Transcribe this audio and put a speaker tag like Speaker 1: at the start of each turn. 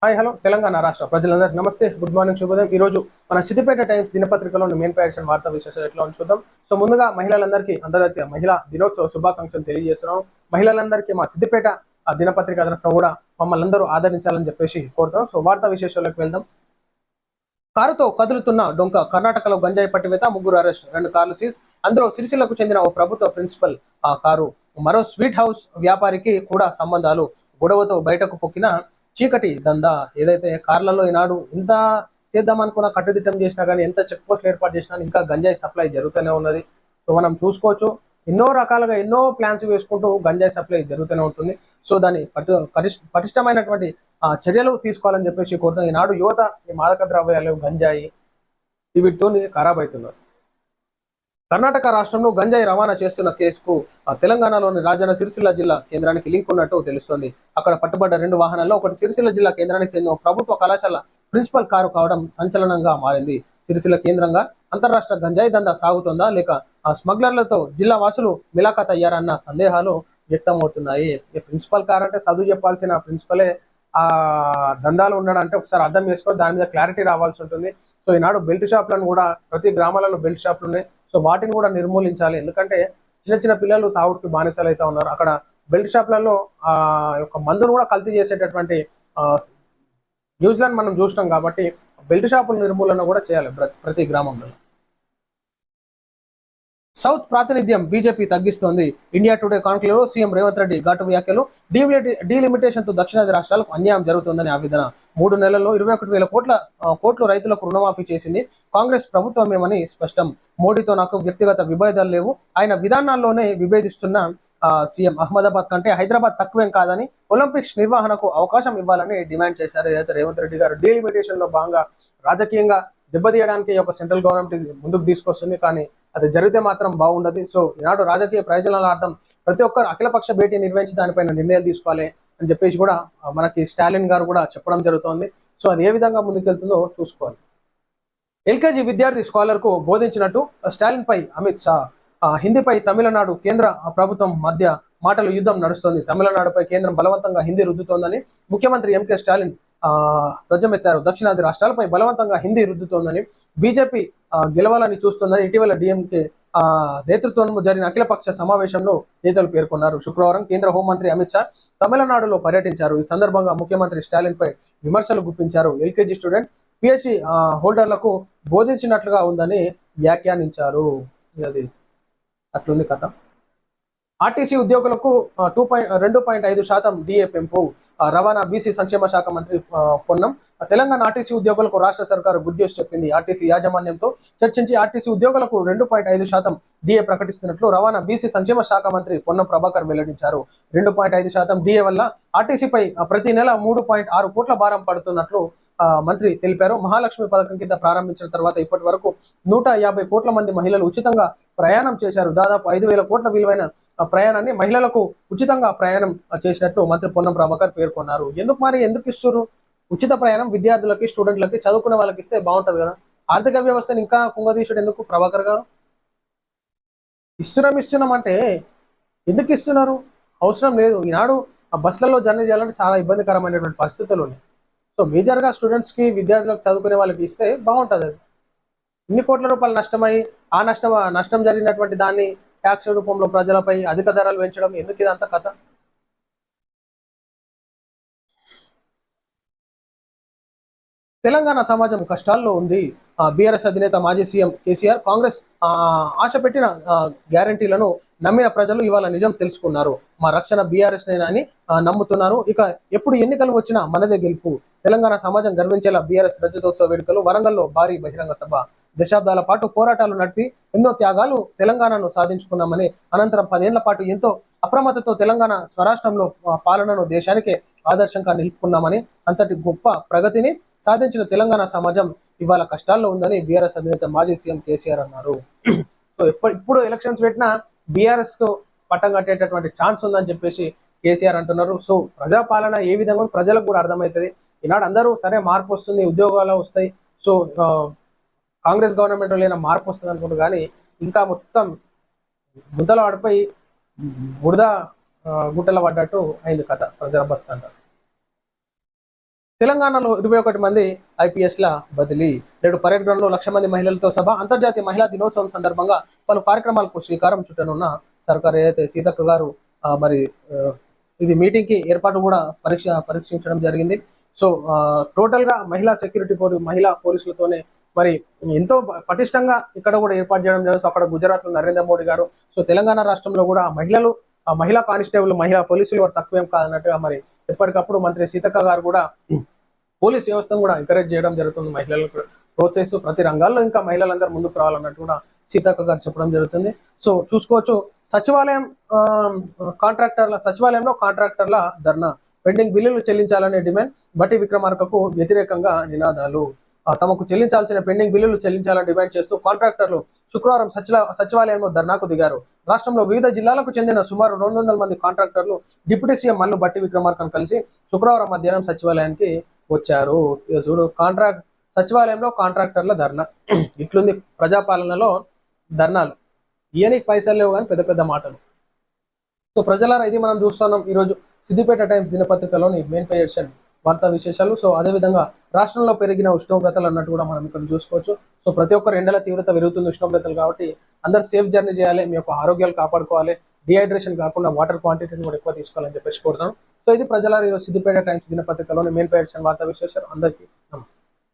Speaker 1: Hi hello Telangana రాష్ట్ర ప్రజలందరికీ నమస్తే, గుడ్ మార్నింగ్, శుభోదయం. ఈ రోజు మన సిద్దిపేట టైమ్స్ దినపత్రికలోని మెయిన్ ప్యాషన్ వార్తా విశేషాలు ఎట్లా ఉందో చూద్దాం. సో ముందుగా మహిళలందరికీ అంతర్జాతీయ మహిళా దినోత్సవ శుభాకాంక్షలు తెలియజేస్తున్నాం. మహిళలందరికీ మా సిద్దిపేట దినపత్రిక తరఫున కూడా మమ్మల్ని అందరూ ఆదరించాలని చెప్పేసి కోరుతాం. సో వార్తా విశేషాలకు వెళ్దాం. కారుతో కదులుతున్న డొంక, కర్ణాటకలో గంజాయి పట్టివేత, ముగ్గురు అరెస్ట్, 2 కార్లు సీజ్. అందులో సిరిసిల్లకు చెందిన ఓ ప్రభుత్వ ప్రిన్సిపల్ కారు, మరో స్వీట్ హౌస్ వ్యాపారికి కూడా సంబంధాలు. గొడవతో బయటకు పొక్కిన చీకటి దందా. ఏదైతే కార్లలో ఈనాడు ఎంత చేద్దామనుకున్నా, కట్టుదిట్టం చేసినా కానీ, ఎంత చెక్ పోస్టులు ఏర్పాటు చేసినా ఇంకా గంజాయి సప్లై జరుగుతూనే ఉన్నది. సో మనం చూసుకోవచ్చు, ఎన్నో రకాలుగా ఎన్నో ప్లాన్స్ వేసుకుంటూ గంజాయి సప్లై జరుగుతూనే ఉంటుంది. సో దాన్ని పటిష్టమైనటువంటి చర్యలు తీసుకోవాలని చెప్పేసి కోరుతాం. ఈనాడు యువత ఈ మాదక ద్రవ్యాలు, గంజాయి వీటితో ఖరాబ్ అవుతున్నారు. కర్ణాటక రాష్ట్రంలో గంజాయి రవాణా చేస్తున్న కేసుకు తెలంగాణలోని రాజన్న సిరిసిల్ల జిల్లా కేంద్రానికి లింక్ ఉన్నట్టు తెలుస్తోంది. అక్కడ పట్టుబడ్డ 2 వాహనాల్లో ఒకటి సిరిసిల్ల జిల్లా కేంద్రానికి చెందిన ప్రభుత్వ కళాశాల ప్రిన్సిపల్ కారు కావడం సంచలనంగా మారింది. సిరిసిల్ల కేంద్రంగా అంతర్రాష్ట్ర గంజాయి దందా సాగుతుందా, లేక స్మగ్లర్లతో జిల్లా వాసులు మిలాఖత్ అయ్యారన్న సందేహాలు వ్యక్తమవుతున్నాయి. ప్రిన్సిపల్ కార్ అంటే చదువు చెప్పాల్సిన ప్రిన్సిపలే ఆ దందాలు ఉన్నాడంటే ఒకసారి అర్థం చేసుకొని దాని మీద క్లారిటీ రావాల్సి ఉంటుంది. సో ఈనాడు బెల్ట్ షాప్లను కూడా, ప్రతి గ్రామాలలో బెల్ట్ షాపులు ఉన్నాయి. సో వాటిని కూడా నిర్మూలించాలి. ఎందుకంటే చిన్న చిన్న పిల్లలు తాగుడుకి బానిసలు అయితే ఉన్నారు. అక్కడ బెల్ట్ షాప్లలో యొక్క మందును కూడా కల్తీ చేసేటటువంటి న్యూజిలాండ్ మనం చూసినాం. కాబట్టి బెల్ట్ షాపుల నిర్మూలన కూడా చేయాలి ప్రతి గ్రామంలో. సౌత్ ప్రాతినిధ్యం బీజేపీ తగ్గిస్తోంది. ఇండియా టుడే కాన్క్లేవ్ లో సీఎం రేవంత్ రెడ్డి ఘాటు వ్యాఖ్యలు. డీలిమిటేషన్ తో దక్షిణాది రాష్ట్రాలకు అన్యాయం జరుగుతుందని ఆవేదన. 3 నెలల్లో 21,000 కోట్లు రైతులకు రుణమాఫీ చేసింది కాంగ్రెస్ ప్రభుత్వమేమని స్పష్టం. మోడీతో నాకు వ్యక్తిగత విభేదాలు లేవు, ఆయన విధానాల్లోనే విభేదిస్తున్న సీఎం. అహ్మదాబాద్ కంటే హైదరాబాద్ తక్కువేం కాదని, ఒలింపిక్స్ నిర్వహణకు అవకాశం ఇవ్వాలని డిమాండ్ చేశారు. ఏదైతే రేవంత్ రెడ్డి గారు డీలిమిటేషన్ లో భాగంగా రాజకీయంగా దెబ్బతీయడానికి ఒక సెంట్రల్ గవర్నమెంట్ ముందుకు తీసుకొస్తుంది, కానీ అది జరిగితే మాత్రం బాగుండదు. సో ఈనాడు రాజకీయ ప్రయోజనాల ప్రతి ఒక్కరు అఖిలపక్ష భేటీ నిర్వహించి దానిపైన నిర్ణయాలు తీసుకోవాలి అని చెప్పేసి కూడా మనకి స్టాలిన్ గారు కూడా చెప్పడం జరుగుతోంది. సో అది ఏ విధంగా ముందుకెళ్తుందో చూసుకోవాలి. ఎల్కేజీ విద్యార్థి స్కాలర్ కు బోధించినట్టు స్టాలిన్ పై అమిత్ షా. హిందీపై తమిళనాడు కేంద్ర ప్రభుత్వం మధ్య మాటల యుద్ధం నడుస్తోంది. తమిళనాడుపై కేంద్రం బలవంతంగా హిందీ రుద్దుతోందని ముఖ్యమంత్రి ఎంకే స్టాలిన్ ధ్వజమెత్తారు. దక్షిణాది రాష్ట్రాలపై బలవంతంగా హిందీ రుద్దుతోందని, బీజేపీ గెలవాలని చూస్తోందని ఇటీవల డిఎంకే నేతృత్వంలో జరిగిన అఖిలపక్ష సమావేశంలో నేతలు పేర్కొన్నారు. శుక్రవారం కేంద్ర హోంమంత్రి అమిత్ షా తమిళనాడులో పర్యటించారు. ఈ సందర్భంగా ముఖ్యమంత్రి స్టాలిన్ పై విమర్శలు గుప్పించారు. ఎల్కేజీ స్టూడెంట్, పిహెచ్డి హోల్డర్లకు బోధించినట్లుగా ఉందని వ్యాఖ్యానించారు. అది అట్లుంది కథ. ఆర్టీసీ ఉద్యోగులకు 2.5% డిఏ పెంపు. రవాణా బీసీ సంక్షేమ శాఖ మంత్రి పొన్నం. తెలంగాణ ఆర్టీసీ ఉద్యోగులకు రాష్ట్ర సర్కారు గుడ్ న్యూస్ చెప్పింది. ఆర్టీసీ యాజమాన్యంతో చర్చించి ఆర్టీసీ ఉద్యోగులకు 2.5% డిఏ ప్రకటిస్తున్నట్లు రవాణా బీసీ సంక్షేమ శాఖ మంత్రి పొన్నం ప్రభాకర్ వెల్లడించారు. 2.5% డిఏ వల్ల ఆర్టీసీపై ప్రతి నెల 3.6 కోట్ల భారం పడుతున్నట్లు మంత్రి తెలిపారు. మహాలక్ష్మి పథకం కింద ప్రారంభించిన తర్వాత ఇప్పటి వరకు 150 కోట్ల మంది మహిళలు ఉచితంగా ప్రయాణం చేశారు. దాదాపు 5,000 కోట్ల విలువైన ప్రయాణాన్ని మహిళలకు ఉచితంగా ప్రయాణం చేసినట్లు మంత్రి పొన్నం ప్రభాకర్ పేర్కొన్నారు. ఎందుకు ఇస్తున్నారు ఉచిత ప్రయాణం? విద్యార్థులకి, స్టూడెంట్లకి, చదువుకునే వాళ్ళకి ఇస్తే బాగుంటది కదా. ఆర్థిక వ్యవస్థను ఇంకా కుంగదీసుడు ఎందుకు ప్రభాకర్ గారు? ఇస్తున్నాం అంటే ఎందుకు ఇస్తున్నారు? అవసరం లేదు. ఈనాడు బస్సులలో జర్నీ చేయాలంటే చాలా ఇబ్బందికరమైనటువంటి పరిస్థితులు ఉన్నాయి. సో మేజర్గా స్టూడెంట్స్కి, విద్యార్థులకు, చదువుకునే వాళ్ళకి ఇస్తే బాగుంటుంది. అది ఇన్ని కోట్ల రూపాయలు నష్టమై ఆ నష్టం జరిగినటువంటి దాన్ని ట్యాక్స్ రూపంలో ప్రజలపై అధిక ధరలు పెంచడం ఎందుకు? ఇదంతా కథ. తెలంగాణ సమాజం కష్టాల్లో ఉంది. బీఆర్ఎస్ అధినేత మాజీ సీఎం కేసీఆర్. కాంగ్రెస్ ఆశ పెట్టిన గ్యారంటీలను నమ్మిన ప్రజలు ఇవాళ నిజం తెలుసుకున్నారు. మా రక్షణ బీఆర్ఎస్ అని నమ్ముతున్నారు. ఇక ఎప్పుడు ఎన్నికలు వచ్చినా మనదే గెలుపు. తెలంగాణ సమాజం గర్వించేలా బీఆర్ఎస్ రజతోత్సవ వేడుకలు. వరంగల్లో భారీ బహిరంగ సభ. దశాబ్దాల పాటు పోరాటాలు నడిపి ఎన్నో త్యాగాలు తెలంగాణను సాధించుకున్నామని, అనంతరం 10 ఏళ్ల పాటు ఎంతో అప్రమత్తతో తెలంగాణ స్వరాష్ట్రంలో పాలనను దేశానికే ఆదర్శంగా నిలుపుకున్నామని, అంతటి గొప్ప ప్రగతిని సాధించిన తెలంగాణ సమాజం ఇవాళ కష్టాల్లో ఉందని బీఆర్ఎస్ అధినేత మాజీ సీఎం కేసీఆర్ అన్నారు. సో ఇప్పుడు ఎలక్షన్స్ పెట్టినా బీఆర్ఎస్ కు పట్టం కట్టేటటువంటి ఛాన్స్ ఉందని చెప్పేసి కేసీఆర్ అంటున్నారు. సో ప్రజాపాలన ఏ విధంగా ప్రజలకు కూడా అర్థమవుతుంది. ఈనాడు అందరూ సరే మార్పు వస్తుంది, ఉద్యోగాలు వస్తాయి, సో కాంగ్రెస్ గవర్నమెంట్ లేని మార్పు వస్తుంది అనుకుంటారు, కానీ ఇంకా మొత్తం గుంతల వాడిపోయి బురద గుట్టల పడ్డట్టు అయింది కథ. ప్రజల బతుకంటారు. తెలంగాణలో 21 మంది ఐపీఎస్ల బదిలీ. నేడు పరేడ్ గ్రౌండ్లో 1,00,000 మంది మహిళలతో సభ. అంతర్జాతీయ మహిళా దినోత్సవం సందర్భంగా పలు కార్యక్రమాలకు శ్రీకారం చుట్టనున్న సర్కార్. ఏదైతే సీతక్క గారు మరి ఇది మీటింగ్ కి ఏర్పాటు కూడా పరీక్షించడం జరిగింది. సో టోటల్ గా మహిళా సెక్యూరిటీ మహిళా పోలీసులతోనే మరి ఎంతో పటిష్టంగా ఇక్కడ కూడా ఏర్పాటు చేయడం జరుగుతుంది. అక్కడ గుజరాత్ లో నరేంద్ర మోడీ గారు. సో తెలంగాణ రాష్ట్రంలో కూడా మహిళా కానిస్టేబుల్ మహిళా పోలీసులు వారు తక్కువేం కాదన్నట్టుగా మరి ఎప్పటికప్పుడు మంత్రి సీతక్క గారు కూడా పోలీస్ వ్యవస్థను కూడా ఎంకరేజ్ చేయడం జరుగుతుంది. మహిళలకు ప్రోత్సహిస్తూ ప్రతి రంగాల్లో ఇంకా మహిళలందరూ ముందుకు రావాలన్నట్టు కూడా సీతక్క గారు చెప్పడం జరుగుతుంది. సో చూసుకోవచ్చు, సచివాలయంలో కాంట్రాక్టర్ల ధర్నా. పెండింగ్ బిల్లులు చెల్లించాలనే డిమాండ్. బట్టి విక్రమార్కకు వ్యతిరేకంగా నినాదాలు. తమకు చెల్లించాల్సిన పెండింగ్ బిల్లులు చెల్లించాలని డిమాండ్ చేస్తూ కాంట్రాక్టర్లు శుక్రవారం సచివాలయంలో ధర్నాకు దిగారు. రాష్ట్రంలో వివిధ జిల్లాలకు చెందిన సుమారు 200 మంది కాంట్రాక్టర్లు డిప్యూటీ సీఎం మల్లు బట్టి విక్రమార్కను కలిసి శుక్రవారం మధ్యాహ్నం సచివాలయానికి వచ్చారు. చూడు, సచివాలయంలో కాంట్రాక్టర్ల ధర్నా. ఇట్లుంది ప్రజాపాలనలో ధర్నాలు. ఇయనికి పైసలు లేవు కానీ పెద్ద పెద్ద మాటలు. సో ప్రజలారా, ఇది మనం చూస్తున్నాం ఈరోజు సిద్దిపేట టైమ్స్ దినపత్రికలోని మెయిన్ పేజ్ వార్తా విశేషాలు. సో అదేవిధంగా రాష్ట్రంలో పెరిగిన ఉష్ణోగ్రతలు అన్నట్టు కూడా మనం ఇక్కడ చూసుకోవచ్చు. సో ప్రతి ఒక్కరు ఎండల తీవ్రత పెరుగుతుంది, ఉష్ణోగ్రతలు కాబట్టి అందరు సేఫ్ జర్నీ చేయాలి, మీ యొక్క ఆరోగ్యాలు కాపాడుకోవాలి, డిహైడ్రేషన్ కాకుండా వాటర్ క్వాంటిటీని కూడా ఎక్కువ తీసుకోవాలని చెప్పేసి కోరుతాను. సో ఇది ప్రజలారా ఈరోజు సిద్దిపేట టైమ్స్ దినపత్రికలోని మెయిన్ పేజ్ వార్తా విశేషాలు. అందరికీ నమస్తే.